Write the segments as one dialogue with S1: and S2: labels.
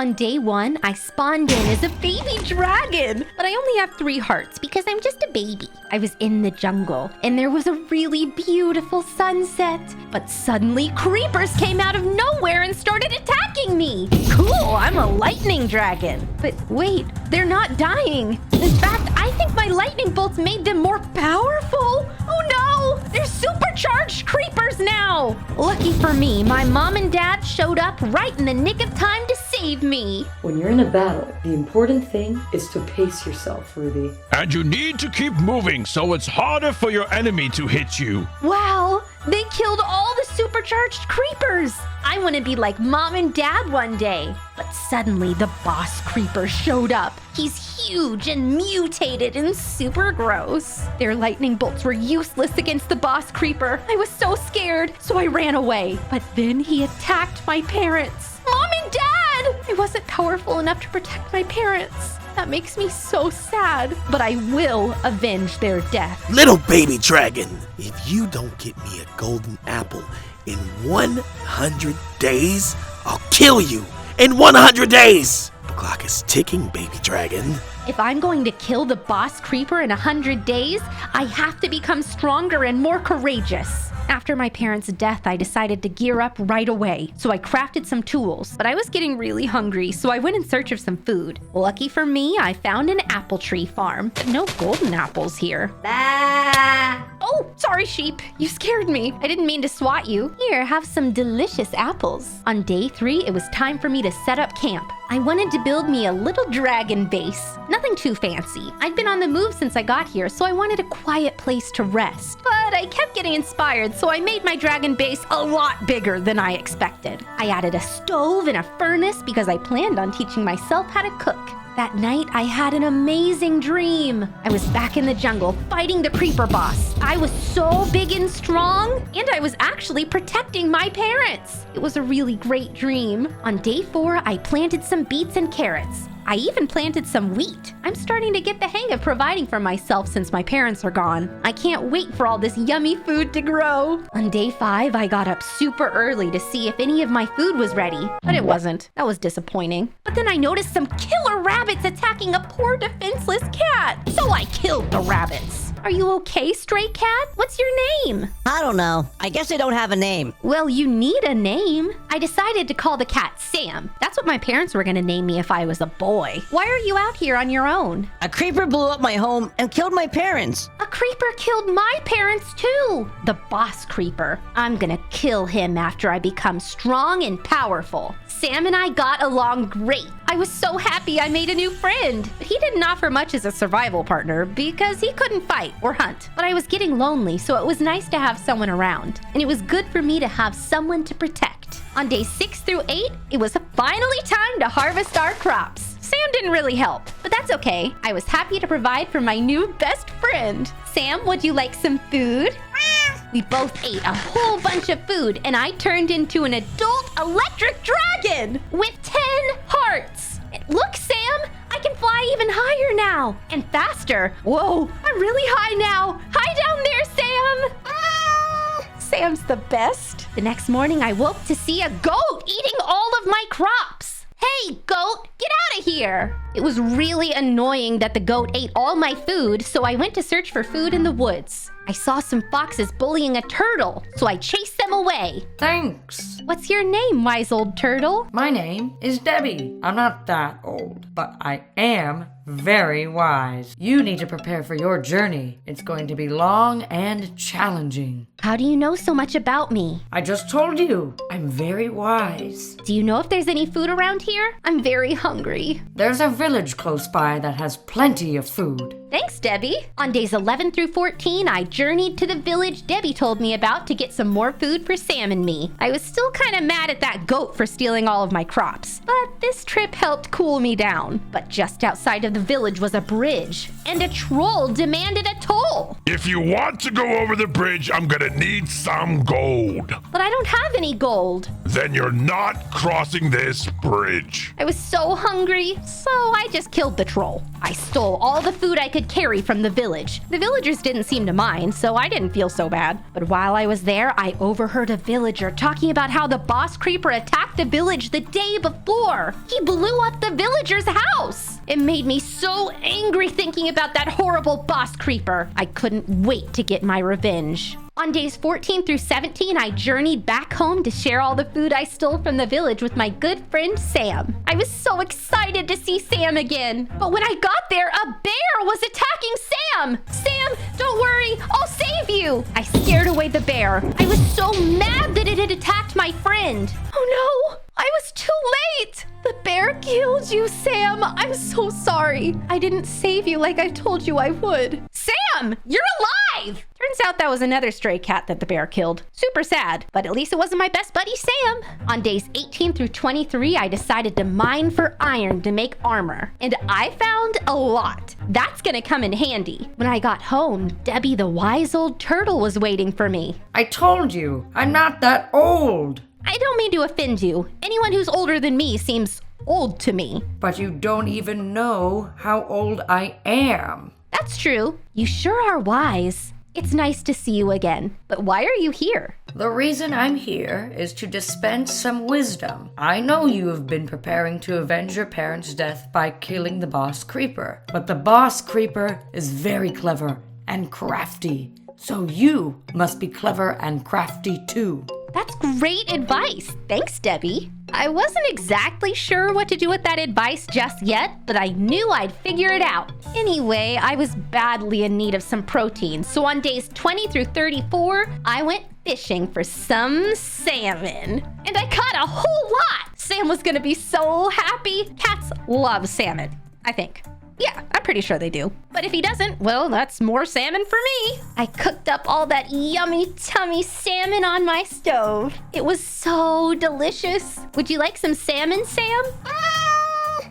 S1: On day 1, I spawned in as a baby dragon, but I only have 3 hearts because I'm just a baby. I was in the jungle, and there was a really beautiful sunset, but suddenly creepers came out of nowhere and started attacking me. Cool, I'm a lightning dragon. But wait, they're not dying. In fact, I think my lightning bolts made them more powerful. Oh no, they're supercharged creepers now. Lucky for me, my mom and dad showed up right in the nick of time to save me.
S2: When you're in a battle, the important thing is to pace yourself, Ruby.
S3: And you need to keep moving so it's harder for your enemy to hit you.
S1: Wow, they killed all the supercharged creepers. I want to be like mom and dad one day. But suddenly the boss creeper showed up. He's huge and mutated and super gross. Their lightning bolts were useless against the boss creeper. I was so scared, so I ran away. But then he attacked my parents. Mom and Dad! I wasn't powerful enough to protect my parents. That makes me so sad. But I will avenge their death.
S4: Little baby dragon, if you don't get me a golden apple in 100 days, I'll kill you in 100 days. The clock is ticking, baby dragon.
S1: If I'm going to kill the boss creeper in 100 days, I have to become stronger and more courageous. After my parents' death, I decided to gear up right away, so I crafted some tools. But I was getting really hungry, so I went in search of some food. Lucky for me, I found an apple tree farm, but no golden apples here. Bah! Oh, sorry, sheep. You scared me. I didn't mean to swat you. Here, have some delicious apples. On day 3, it was time for me to set up camp. I wanted to build me a little dragon base. Nothing too fancy. I'd been on the move since I got here, so I wanted a quiet place to rest. But I kept getting inspired, so I made my dragon base a lot bigger than I expected. I added a stove and a furnace because I planned on teaching myself how to cook. That night, I had an amazing dream. I was back in the jungle fighting the creeper boss. I was so big and strong, and I was actually protecting my parents. It was a really great dream. On day 4, I planted some beets and carrots. I even planted some wheat. I'm starting to get the hang of providing for myself since my parents are gone. I can't wait for all this yummy food to grow. On day 5, I got up super early to see if any of my food was ready, but it wasn't. That was disappointing. But then I noticed some killer rabbits attacking a poor defenseless cat. So I killed the rabbits. Are you okay, stray cat? What's your name?
S5: I don't know. I guess I don't have a name.
S1: Well, you need a name. I decided to call the cat Sam. That's what my parents were gonna name me if I was a boy. Why are you out here on your own?
S5: A creeper blew up my home and killed my parents.
S1: A creeper killed my parents too. The boss creeper. I'm gonna kill him after I become strong and powerful. Sam and I got along great. I was so happy I made a new friend. But he didn't offer much as a survival partner because he couldn't fight or hunt. But I was getting lonely, so it was nice to have someone around. And it was good for me to have someone to protect. On days 6 through 8, it was finally time to harvest our crops. Sam didn't really help, but that's okay. I was happy to provide for my new best friend. Sam, would you like some food? We both ate a whole bunch of food, and I turned into an adult electric dragon with 10 hearts. Look, Sam, I can fly even higher now and faster. Whoa, I'm really high now. Hi down there, Sam. Sam's the best. The next morning, I woke to see a goat eating all of my crops. Hey, goat, get out of here. It was really annoying that the goat ate all my food, so I went to search for food in the woods. I saw some foxes bullying a turtle, so I chased them away.
S6: Thanks.
S1: What's your name, wise old turtle?
S6: My name is Debbie. I'm not that old, but I am very wise. You need to prepare for your journey. It's going to be long and challenging.
S1: How do you know so much about me?
S6: I just told you, I'm very wise.
S1: Do you know if there's any food around here? I'm very hungry.
S6: There's a village close by that has plenty of food.
S1: Thanks, Debbie. On days 11 through 14, I journeyed to the village Debbie told me about to get some more food for Sam and me. I was still kind of mad at that goat for stealing all of my crops, but this trip helped cool me down. But just outside of the village was a bridge, and a troll demanded a toll.
S3: If you want to go over the bridge, I'm gonna need some gold.
S1: But I don't have any gold.
S3: Then you're not crossing this bridge.
S1: I was so hungry, so I just killed the troll. I stole all the food I could could carry from the village. The villagers didn't seem to mind, so I didn't feel so bad. But while I was there, I overheard a villager talking about how the boss creeper attacked the village the day before. He blew up the villager's house. It made me so angry thinking about that horrible boss creeper. I couldn't wait to get my revenge. On days 14 through 17, I journeyed back home to share all the food I stole from the village with my good friend Sam. I was so excited to see Sam again. But when I got there, a bear was attacking Sam. Sam, don't worry, I'll save you. I scared away the bear. I was so mad that it had attacked my friend. Oh no, I was too late. The bear killed you, Sam. I'm so sorry. I didn't save you like I told you I would. Sam, you're alive! Turns out that was another stray cat that the bear killed. Super sad, but at least it wasn't my best buddy, Sam. On days 18 through 23, I decided to mine for iron to make armor. And I found a lot. That's gonna come in handy. When I got home, Debbie the wise old turtle was waiting for me.
S6: I told you, I'm not that old.
S1: I don't mean to offend you. Anyone who's older than me seems old to me.
S6: But you don't even know how old I am.
S1: That's true. You sure are wise. It's nice to see you again. But why are you here?
S6: The reason I'm here is to dispense some wisdom. I know you have been preparing to avenge your parents' death by killing the boss creeper. But the boss creeper is very clever and crafty. So you must be clever and crafty too.
S1: That's great advice. Thanks, Debbie. I wasn't exactly sure what to do with that advice just yet, but I knew I'd figure it out. Anyway, I was badly in need of some protein, so on days 20 through 34, I went fishing for some salmon. And I caught a whole lot! Sam was gonna be so happy. Cats love salmon, I think. Yeah, I'm pretty sure they do. But if he doesn't, well, that's more salmon for me. I cooked up all that yummy tummy salmon on my stove. It was so delicious. Would you like some salmon, Sam?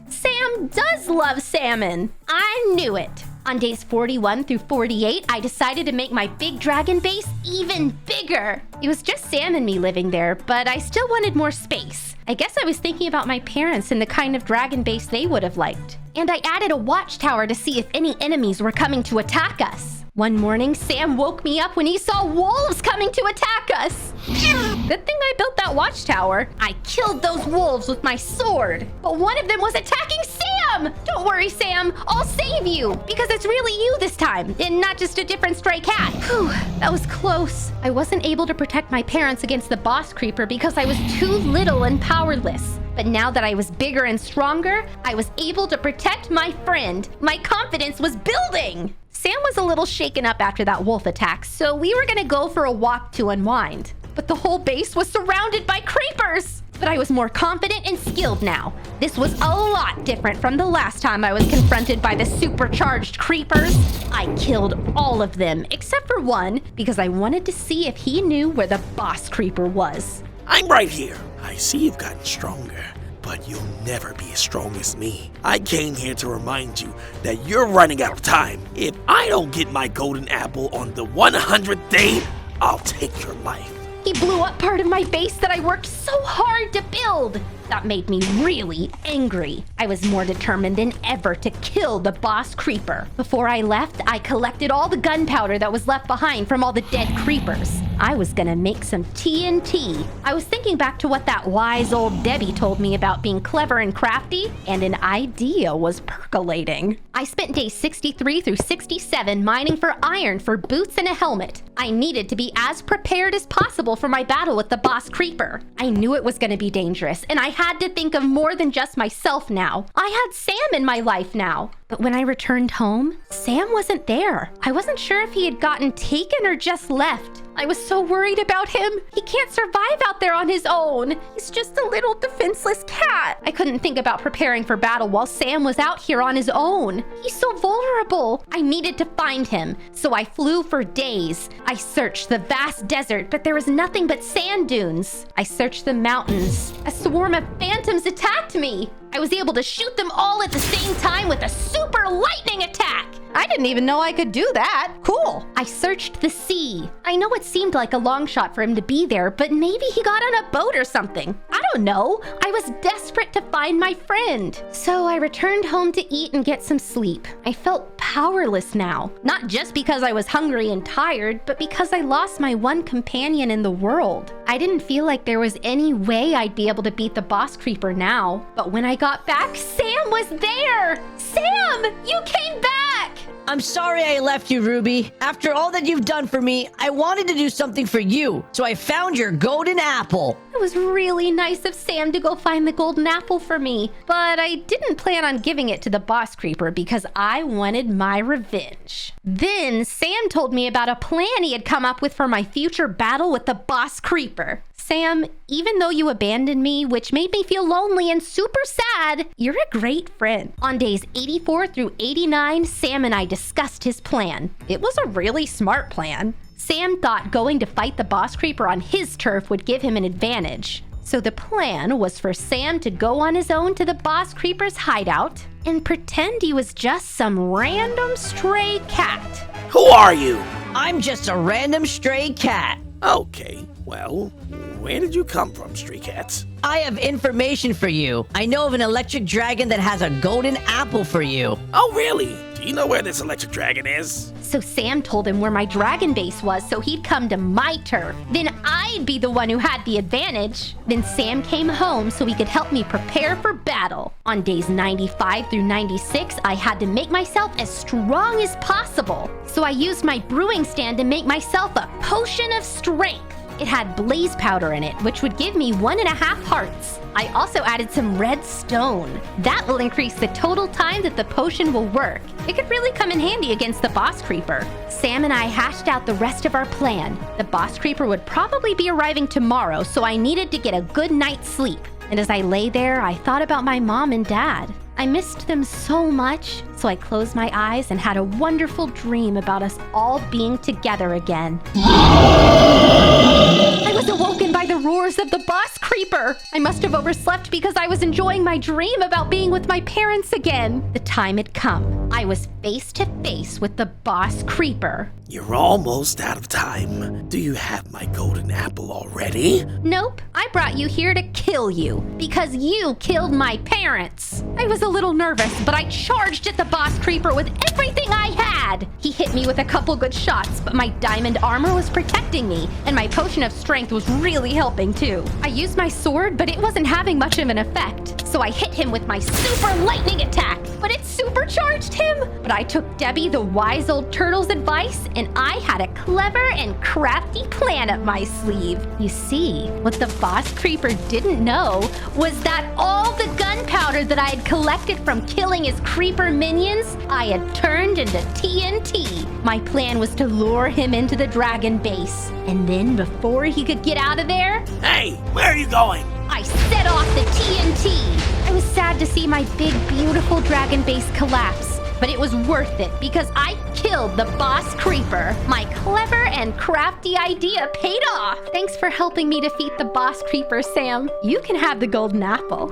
S1: Sam does love salmon. I knew it. On days 41 through 48, I decided to make my big dragon base even bigger. It was just Sam and me living there, but I still wanted more space. I guess I was thinking about my parents and the kind of dragon base they would have liked. And I added a watchtower to see if any enemies were coming to attack us. One morning, Sam woke me up when he saw wolves coming to attack us. Good thing I built that watchtower. I killed those wolves with my sword, but one of them was attacking Sam! Don't worry, Sam. I'll save you, because it's really you this time, and not just a different stray cat. Whew, that was close. I wasn't able to protect my parents against the boss creeper because I was too little and powerless. But now that I was bigger and stronger, I was able to protect my friend. My confidence was building. Sam was a little shaken up after that wolf attack, so we were gonna go for a walk to unwind. But the whole base was surrounded by creepers. But I was more confident and skilled now. This was a lot different from the last time I was confronted by the supercharged creepers. I killed all of them, except for one, because I wanted to see if he knew where the boss creeper was.
S4: I'm right here. I see you've gotten stronger, but you'll never be as strong as me. I came here to remind you that you're running out of time. If I don't get my golden apple on the 100th day, I'll take your life.
S1: He blew up part of my base that I worked so hard to build. That made me really angry. I was more determined than ever to kill the boss creeper. Before I left, I collected all the gunpowder that was left behind from all the dead creepers. I was gonna make some TNT. I was thinking back to what that wise old Debbie told me about being clever and crafty, and an idea was percolating. I spent days 63 through 67 mining for iron for boots and a helmet. I needed to be as prepared as possible for my battle with the boss creeper. I knew it was gonna be dangerous, and I had to think of more than just myself now. I had Sam in my life now. But when I returned home, Sam wasn't there. I wasn't sure if he had gotten taken or just left. I was so worried about him. He can't survive out there on his own. He's just a little defenseless cat. I couldn't think about preparing for battle while Sam was out here on his own. He's so vulnerable. I needed to find him, so I flew for days. I searched the vast desert, but there was nothing but sand dunes. I searched the mountains. A swarm of phantoms attacked me. I was able to shoot them all at the same time with a super lightning attack. I didn't even know I could do that. Cool. I searched the sea. I know it seemed like a long shot for him to be there, but maybe he got on a boat or something. I don't know. I was desperate to find my friend. So I returned home to eat and get some sleep. I felt powerless now. Not just because I was hungry and tired, but because I lost my one companion in the world. I didn't feel like there was any way I'd be able to beat the boss creeper now. But when I got back, Sam was there! Sam! You came back!
S5: I'm sorry I left you, Ruby. After all that you've done for me, I wanted to do something for you, so I found your golden apple.
S1: It was really nice of Sam to go find the golden apple for me, but I didn't plan on giving it to the boss creeper because I wanted my revenge. Then Sam told me about a plan he had come up with for my future battle with the boss creeper. Sam, even though you abandoned me, which made me feel lonely and super sad, you're a great friend. On days 84 through 89, Sam and I discussed his plan. It was a really smart plan. Sam thought going to fight the boss creeper on his turf would give him an advantage. So the plan was for Sam to go on his own to the boss creeper's hideout and pretend he was just some random stray cat.
S4: Who are you?
S5: I'm just a random stray cat.
S4: Okay, well, where did you come from, stray cats?
S5: I have information for you. I know of an electric dragon that has a golden apple for you.
S4: Oh, really? Do you know where this electric dragon is?
S1: So Sam told him where my dragon base was so he'd come to my turf. Then I'd be the one who had the advantage. Then Sam came home so he could help me prepare for battle. On days 95 through 96, I had to make myself as strong as possible. So I used my brewing stand to make myself a potion of strength. It had blaze powder in it, which would give me 1.5 hearts. I also added some red stone. That will increase the total time that the potion will work. It could really come in handy against the boss creeper. Sam and I hashed out the rest of our plan. The boss creeper would probably be arriving tomorrow, so I needed to get a good night's sleep. And as I lay there, I thought about my mom and dad. I missed them so much, so I closed my eyes and had a wonderful dream about us all being together again. I was awoken by the roars of the boss creeper. I must have overslept because I was enjoying my dream about being with my parents again. The time had come. I was face to face with the boss creeper.
S4: You're almost out of time. Do you have my golden apple already?
S1: Nope, I brought you here to kill you because you killed my parents. I was a little nervous, but I charged at the boss creeper with everything I had. He hit me with a couple good shots, but my diamond armor was protecting me, and my potion of strength was really helping too. I used my sword, but it wasn't having much of an effect. So I hit him with my super lightning attack, but it supercharged him. But I took Debbie the wise old turtle's advice, and I had a clever and crafty plan up my sleeve. You see, what the boss creeper didn't know was that all the gunpowder that I had collected from killing his creeper minions, I had turned into TNT. My plan was to lure him into the dragon base, and then before he could get out of there,
S4: Hey, where are you going?
S1: I set off the TNT. I was sad to see my big, beautiful dragon base collapse, but it was worth it because I killed the boss creeper. My clever and crafty idea paid off. Thanks for helping me defeat the boss creeper, Sam. You can have the golden apple.